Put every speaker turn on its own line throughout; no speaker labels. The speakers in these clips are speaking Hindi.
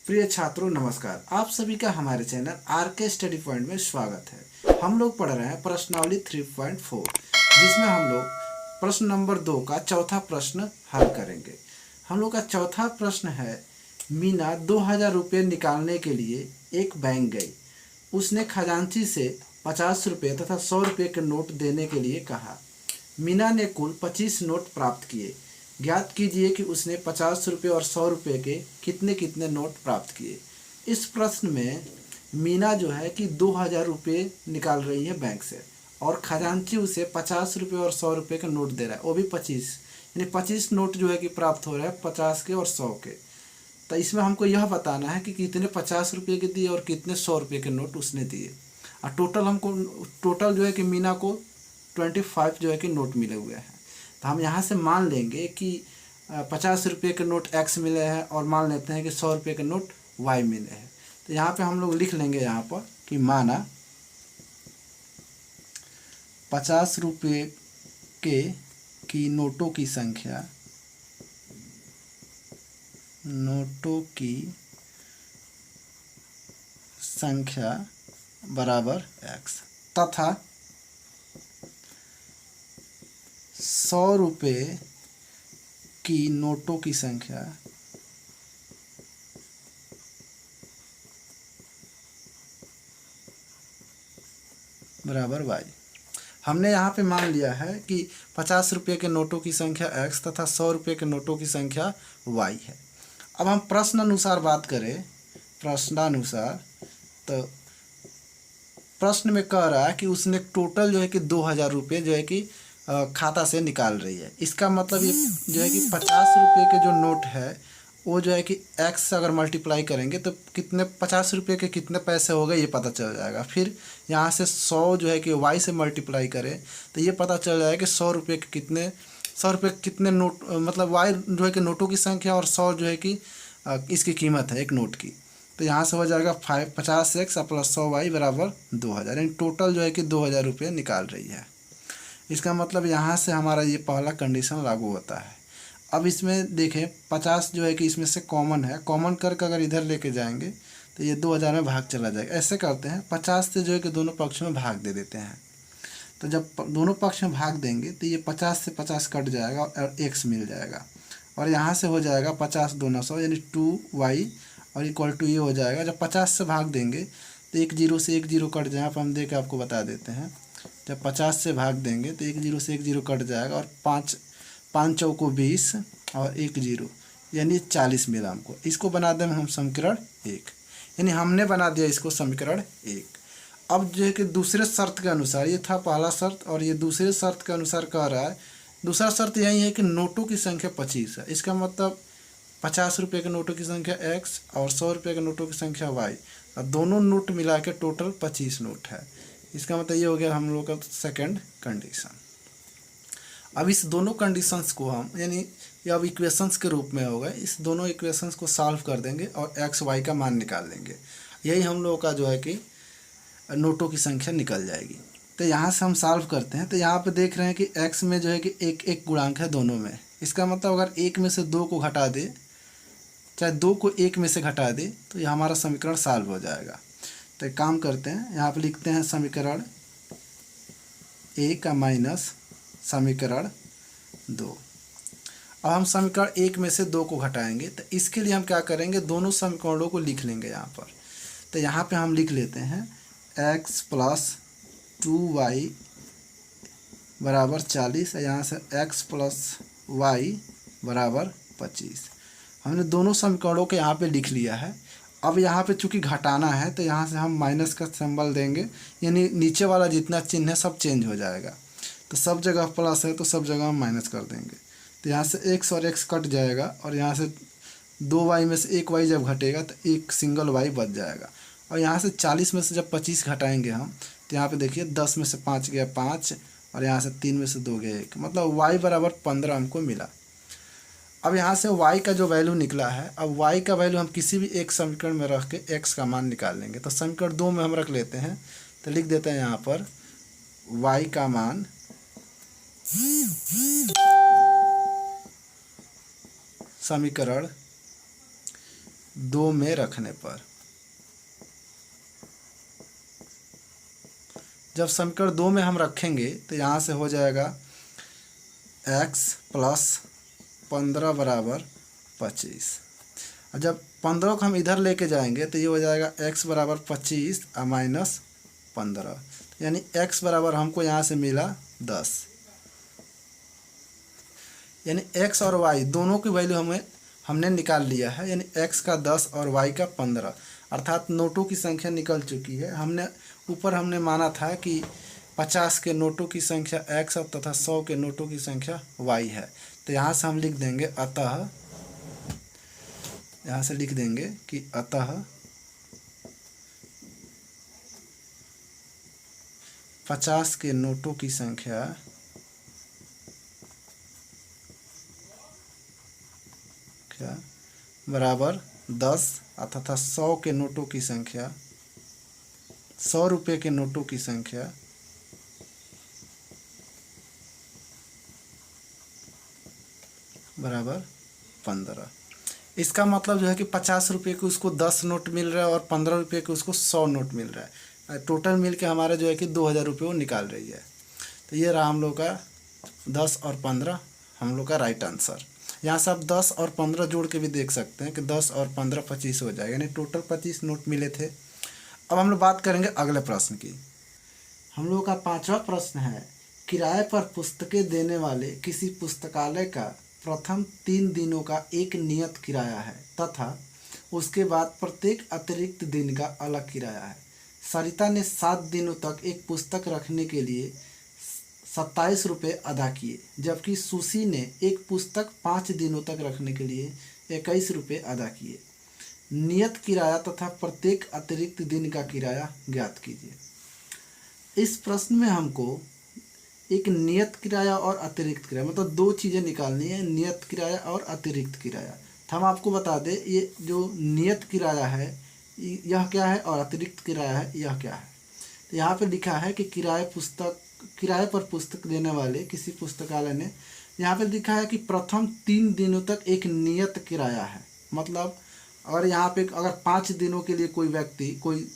प्रिय छात्रों नमस्कार। आप सभी का हमारे चैनल आरके स्टडी पॉइंट में स्वागत है। हम लोग पढ़ रहे हैं प्रश्नावली 3.4, जिसमें हम लोग प्रश्न नंबर 2 का चौथा प्रश्न हल करेंगे। हम लोग का चौथा प्रश्न है, मीना 2000 रुपये निकालने के लिए एक बैंक गई। उसने खजांची से 50 रुपये तथा 100 रुपये के नोट देने के लिए कहा। मीना ने कुल 25 नोट प्राप्त किए। ज्ञात कीजिए कि उसने 50 रुपये और 100 रुपये के कितने कितने नोट प्राप्त किए। इस प्रश्न में मीना जो है कि 2000 रुपये निकाल रही है बैंक से और खजांची उसे 50 रुपये और 100 रुपये का नोट दे रहा है, वो भी 25, यानी 25 नोट जो है कि प्राप्त हो रहा है, 50 के और 100 के। तो इसमें हमको यह बताना है कि कितने 50 रुपये के दिए और कितने 100 रुपये के नोट उसने दिए। और टोटल जो है कि मीना को 25 जो है कि नोट मिले हुए हैं। तो हम यहाँ से मान लेंगे कि 50 रुपये के नोट एक्स मिले हैं और मान लेते हैं कि 100 रुपये के नोट वाई मिले हैं। तो यहाँ पे हम लोग लिख लेंगे यहाँ पर कि माना 50 रुपये के की नोटों की संख्या बराबर एक्स तथा 100 रुपये की नोटों की संख्या बराबर वाई। हमने यहाँ पे मान लिया है कि 50 रुपये के नोटों की संख्या x तथा 100 रुपये के नोटों की संख्या y है। अब हम प्रश्नानुसार बात करें, तो प्रश्न में कह रहा है कि उसने टोटल जो है कि 2000 रुपये जो है कि खाता से निकाल रही है। इसका मतलब ये जो है कि 50 रुपये के जो नोट है वो जो है कि x से अगर मल्टीप्लाई करेंगे तो कितने 50 रुपये के कितने पैसे हो गए ये पता चल जाएगा। फिर यहाँ से 100 जो है कि y से मल्टीप्लाई करें तो ये पता चल जाएगा कि 100 रुपये के कितने नोट, मतलब y जो है कि नोटों की संख्या और 100 जो है कि इसकी कीमत है एक नोट की। तो यहाँ से हो जाएगा 50x प्लस 100y बराबर 2000, यानी टोटल जो है कि 2000 रुपये निकाल रही है। इसका मतलब यहाँ से हमारा ये पहला कंडीशन लागू होता है। अब इसमें देखें 50 जो है कि इसमें से कॉमन है, कॉमन करके अगर इधर लेके जाएंगे तो ये 2000 में भाग चला जाएगा। ऐसे करते हैं 50 से जो है कि दोनों पक्ष में भाग दे देते हैं। तो जब दोनों पक्ष में भाग देंगे तो ये 50 से 50 कट जाएगा और x मिल जाएगा और यहाँ से हो जाएगा 50 दूना 100 यानी 2y और इक्वल टू ये हो जाएगा। जब 50 से भाग देंगे तो एक जीरो से एक जीरो कट जाएगा। आप हम दे के आपको बता देते हैं, जब 50 से भाग देंगे तो एक जीरो से एक जीरो कट जाएगा और 5 चौको 20 और एक जीरो यानी 40 मिला हमको। इसको बना दें हम समीकरण 1, यानी हमने बना दिया इसको समीकरण 1। अब जो है कि दूसरे शर्त के अनुसार, ये था पहला शर्त और ये दूसरे शर्त के अनुसार कह रहा है, दूसरा शर्त यही है कि नोटों की संख्या 25 है। इसका मतलब 50 रुपये के नोटों की संख्या x और 100 रुपये के नोटों की संख्या y, और दोनों नोट मिला के टोटल 25 नोट है। इसका मतलब ये हो गया हम लोग का सेकंड कंडीशन। अब इस दोनों कंडीशंस को हम, यानी ये अब इक्वेशंस के रूप में होगा, इस दोनों इक्वेशंस को सॉल्व कर देंगे और x y का मान निकाल लेंगे। यही हम लोगों का जो है कि नोटों की संख्या निकल जाएगी। तो यहाँ से हम सॉल्व करते हैं। तो यहाँ पे देख रहे हैं कि x में जो है कि एक गुणांक है दोनों में। इसका मतलब अगर 1 में से 2 को घटा दे, चाहे 2 को 1 में से घटा दे, तो ये हमारा समीकरण सॉल्व हो जाएगा। तो एक काम करते हैं, यहाँ पे लिखते हैं समीकरण a का माइनस समीकरण 2। अब हम समीकरण 1 में से 2 को घटाएंगे, तो इसके लिए हम क्या करेंगे, दोनों समीकरणों को लिख लेंगे यहाँ पर। तो यहाँ पे हम लिख लेते हैं x प्लस 2y बराबर 40, यहाँ से x प्लस y बराबर 25। हमने दोनों समीकरणों के यहाँ पे लिख लिया है। अब यहाँ पे चूँकि घटाना है तो यहाँ से हम माइनस का सिंबल देंगे, यानी नीचे वाला जितना चिन्ह है सब चेंज हो जाएगा। तो सब जगह प्लस है तो सब जगह हम माइनस कर देंगे। तो यहाँ से x और x कट जाएगा और यहाँ से 2y में से एक y जब घटेगा तो एक सिंगल y बच जाएगा। और यहाँ से 40 में से जब 25 घटाएंगे हम, तो यहाँ पे देखिए 10 में से 5 गया 5 और यहाँ से 3 में से 2 गया 1, मतलब y बराबर 15 हमको मिला। अब यहाँ से y का जो वैल्यू निकला है, अब y का वैल्यू हम किसी भी एक समीकरण में रख के x का मान निकाल लेंगे। तो समीकरण 2 में हम रख लेते हैं, तो लिख देते हैं यहाँ पर y का मान समीकरण 2 में रखने पर, जब समीकरण 2 में हम रखेंगे तो यहाँ से हो जाएगा x प्लस 15 बराबर 25। और जब 15 को हम इधर लेके जाएंगे तो ये हो जाएगा x बराबर 25 और माइनस 15, यानी x बराबर हमको यहाँ से मिला 10। यानी x और y दोनों की वैल्यू हमने निकाल लिया है, यानी x का 10 और y का 15, अर्थात नोटों की संख्या निकल चुकी है। हमने माना था कि 50 के नोटों की संख्या x तथा 100 के नोटों की संख्या y है। तो यहाँ से हम लिख देंगे अतः, यहाँ से लिख देंगे कि अतः 50 के नोटों की संख्या क्या बराबर 10 तथा 100 के नोटों की संख्या, 100 रुपये के नोटों की संख्या बराबर 15। इसका मतलब जो है कि 50 रुपये के उसको 10 नोट मिल रहा है और 15 रुपये के उसको 100 नोट मिल रहा है। टोटल मिल के हमारा जो है कि 2000 रुपये वो निकाल रही है। तो ये रहा हम लोग का 10 और 15 हम लोग का राइट आंसर। यहाँ से आप 10 और 15 जोड़ के भी देख सकते हैं कि 10 और 15 25 हो जाएगा, यानी टोटल 25 नोट मिले थे। अब हम लोग बात करेंगे अगले प्रश्न की। हम लोग का 5वां प्रश्न है, किराए पर पुस्तकें देने वाले किसी पुस्तकालय का प्रथम 3 दिनों का एक नियत किराया है तथा उसके बाद प्रत्येक अतिरिक्त दिन का अलग किराया है। सरिता ने 7 दिनों तक एक पुस्तक रखने के लिए 27 रुपये अदा किए, जबकि सुशी ने एक पुस्तक 5 दिनों तक रखने के लिए 21 रुपये अदा किए। नियत किराया तथा प्रत्येक अतिरिक्त दिन का किराया ज्ञात कीजिए। इस प्रश्न में हमको एक नियत किराया और अतिरिक्त किराया, मतलब 2 चीज़ें निकालनी है, नियत किराया और अतिरिक्त किराया। तो हम आपको बता दें, ये जो नियत किराया है यह क्या है और अतिरिक्त किराया है यह क्या है। तो यहाँ पे लिखा है कि किराए पर पुस्तक देने वाले किसी पुस्तकालय ने, यहाँ पे लिखा है कि प्रथम 3 दिनों तक एक नियत किराया है। मतलब अगर यहाँ पे अगर 5 दिनों के लिए कोई व्यक्ति कोई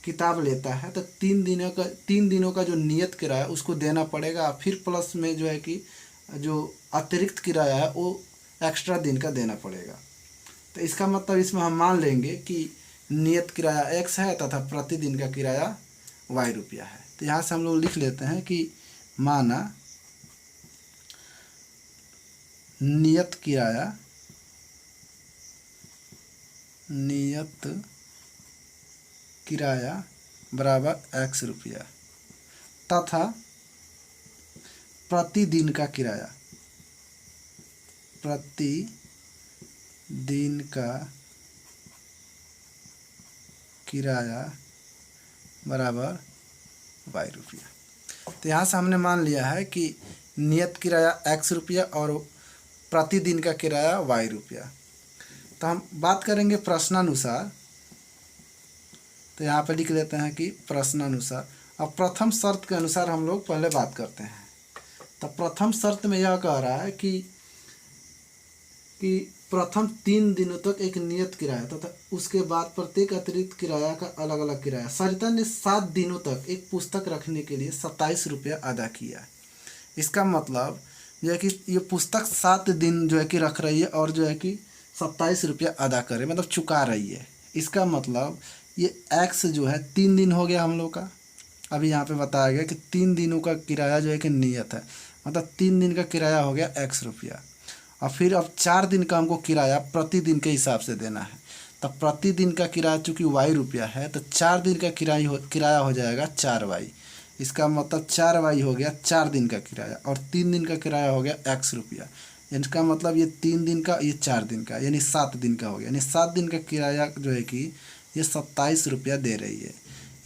किताब लेता है तो 3 दिनों का जो नियत किराया उसको देना पड़ेगा, फिर प्लस में जो है कि जो अतिरिक्त किराया है वो एक्स्ट्रा दिन का देना पड़ेगा। तो इसका मतलब इसमें हम मान लेंगे कि नियत किराया x है तथा प्रतिदिन का किराया y रुपया है। तो यहाँ से हम लोग लिख लेते हैं कि माना नियत किराया बराबर x रुपया तथा प्रतिदिन का किराया बराबर y रुपया। तो यहाँ से हमने मान लिया है कि नियत किराया x रुपया और प्रतिदिन का किराया y रुपया। तो हम बात करेंगे प्रश्नानुसार। तो यहाँ पे लिख लेते हैं कि प्रश्नानुसार। अब प्रथम शर्त के अनुसार हम लोग पहले बात करते हैं। तो प्रथम शर्त में यह कह रहा है कि प्रथम 3 दिनों तक एक नियत किराया तथा उसके बाद प्रत्येक अतिरिक्त किराया का अलग अलग किराया। सरिता ने 7 दिनों तक एक पुस्तक रखने के लिए 27 रुपये अदा किया। इसका मतलब जो है कि ये पुस्तक 7 दिन जो है कि रख रही है और जो है कि 27 रुपये अदा करे, मतलब चुका रही है। इसका मतलब ये x जो है 3 दिन हो गया हम लोग का। अभी यहाँ पे बताया गया कि 3 दिनों का किराया जो है कि नियत है, मतलब 3 दिन का किराया हो गया x रुपया। और फिर अब 4 दिन का हमको किराया प्रतिदिन के हिसाब से देना है। तब प्रतिदिन का किराया चूँकि y रुपया है तो 4 दिन का किराया हो जाएगा 4y। इसका मतलब 4y हो गया 4 दिन का किराया और 3 दिन का किराया हो गया x रुपया। इसका मतलब ये 3 दिन का, ये 4 दिन का, यानी 7 दिन का हो गया। यानी 7 दिन का किराया जो है कि ये 27 रुपया दे रही है।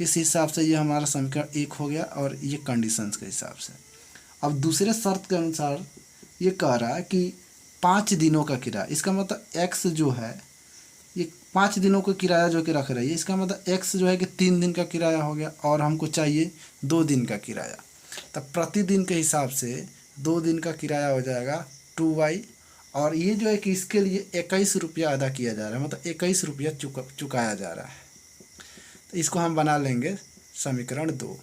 इस हिसाब से ये हमारा समीकरण 1 हो गया और ये कंडीशंस के हिसाब से। अब दूसरे शर्त के अनुसार ये कह रहा है कि 5 दिनों का किराया। इसका मतलब x जो है ये 5 दिनों का किराया जो कि रख रही है। इसका मतलब x जो है कि 3 दिन का किराया हो गया और हमको चाहिए 2 दिन का किराया। तब प्रतिदिन के हिसाब से 2 दिन का किराया हो जाएगा 2y और ये जो है कि इसके लिए 21 रुपया अदा किया जा रहा है, मतलब 21 रुपया चुकाया जा रहा है। तो इसको हम बना लेंगे समीकरण 2।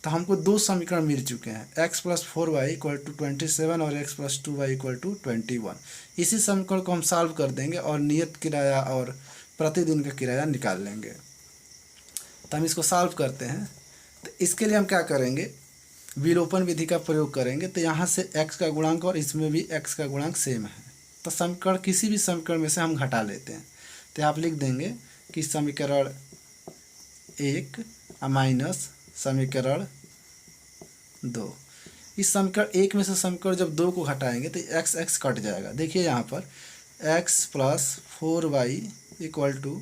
तो हमको दो समीकरण मिल चुके हैं, x plus 4y equal to 27 और x plus 2y equal to 21। इसी समीकरण को हम सॉल्व कर देंगे और नियत किराया और प्रतिदिन का किराया निकाल लेंगे। तो हम इसको सॉल्व करते हैं। तो इसके लिए हम क्या करेंगे, विलोपन विधि का प्रयोग करेंगे। तो यहाँ से x का गुणांक और इसमें भी x का गुणांक सेम है, तो समीकरण किसी भी समीकरण में से हम घटा लेते हैं। तो आप लिख देंगे कि समीकरण 1 माइनस समीकरण 2। इस समीकरण 1 में से समीकरण जब 2 को घटाएंगे तो x कट जाएगा। देखिए यहाँ पर x plus 4y equal to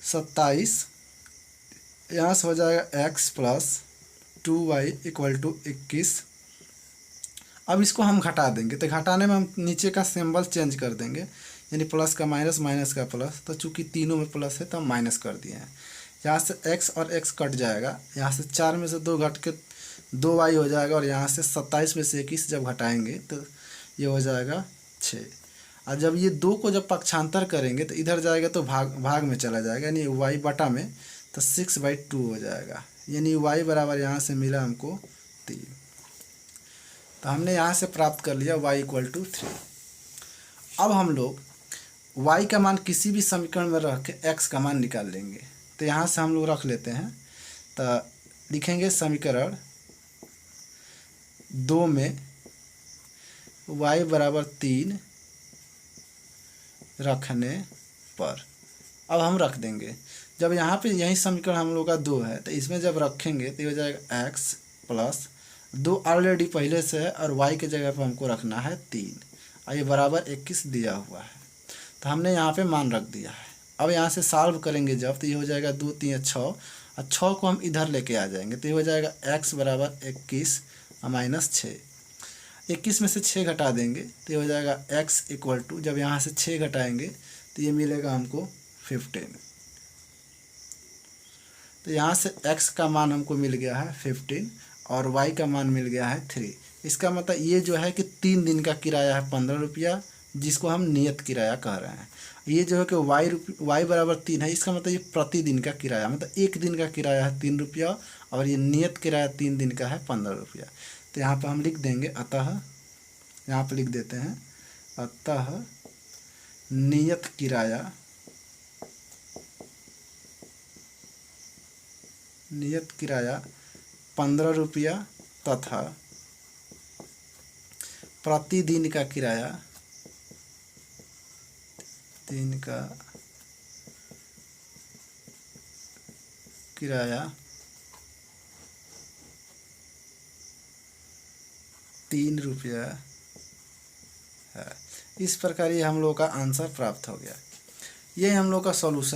27, यहाँ से हो जाएगा x plus 2y equal to 21। अब इसको हम घटा देंगे, तो घटाने में हम नीचे का सिंबल चेंज कर देंगे, यानी प्लस का माइनस, माइनस का प्लस। तो चूंकि तीनों में प्लस है तो हम माइनस कर दिए हैं। यहाँ से x और x कट जाएगा, यहाँ से 4 में से 2 घट के 2y हो जाएगा, और यहाँ से 27 में से 21 जब घटाएंगे तो ये हो जाएगा 6। और जब ये 2 को जब पक्षांतर करेंगे तो इधर जाएगा तो भाग में चला जाएगा, यानी y बटा में, तो 6/2 हो जाएगा, यानी y बराबर यहाँ से मिला हमको 3। तो हमने यहाँ से प्राप्त कर लिया y इक्वल टू 3। अब हम लोग y का मान किसी भी समीकरण में रख के x का मान निकाल लेंगे। तो यहाँ से हम लोग रख लेते हैं, तो लिखेंगे समीकरण 2 में y बराबर 3 रखने पर, अब हम रख देंगे। जब यहाँ पे यही समीकरण हम लोग का 2 है, तो इसमें जब रखेंगे तो ये हो जाएगा x प्लस 2 ऑलरेडी पहले से है, और y के जगह पर हमको रखना है 3, और ये बराबर 21 दिया हुआ है। तो हमने यहाँ पे मान रख दिया है। अब यहाँ से सॉल्व करेंगे जब, तो ये हो जाएगा 2 3 6, और 6 को हम इधर लेके आ जाएंगे, तो ये हो जाएगा x बराबर 21 माइनस 6। 21 में से 6 घटा देंगे तो ये हो जाएगा x इक्वल टू, जब यहाँ से 6 घटाएंगे तो ये मिलेगा हमको 15। तो यहाँ से x का मान हमको मिल गया है 15 और y का मान मिल गया है 3। इसका मतलब ये जो है कि 3 दिन का किराया है 15 रुपया, जिसको हम नियत किराया कह रहे हैं। ये जो है कि y बराबर 3 है, इसका मतलब ये प्रतिदिन का किराया, मतलब एक दिन का किराया है 3 रुपया, और ये नियत किराया 3 दिन का है 15 रुपया। तो यहाँ पर हम लिख देंगे, अतः यहाँ पर लिख देते हैं, अतः नियत किराया 15 रुपया तथा प्रतिदिन का किराया 3 रुपया है। इस प्रकार ये हम लोग का आंसर प्राप्त हो गया। ये हम लोग का सॉल्यूशन।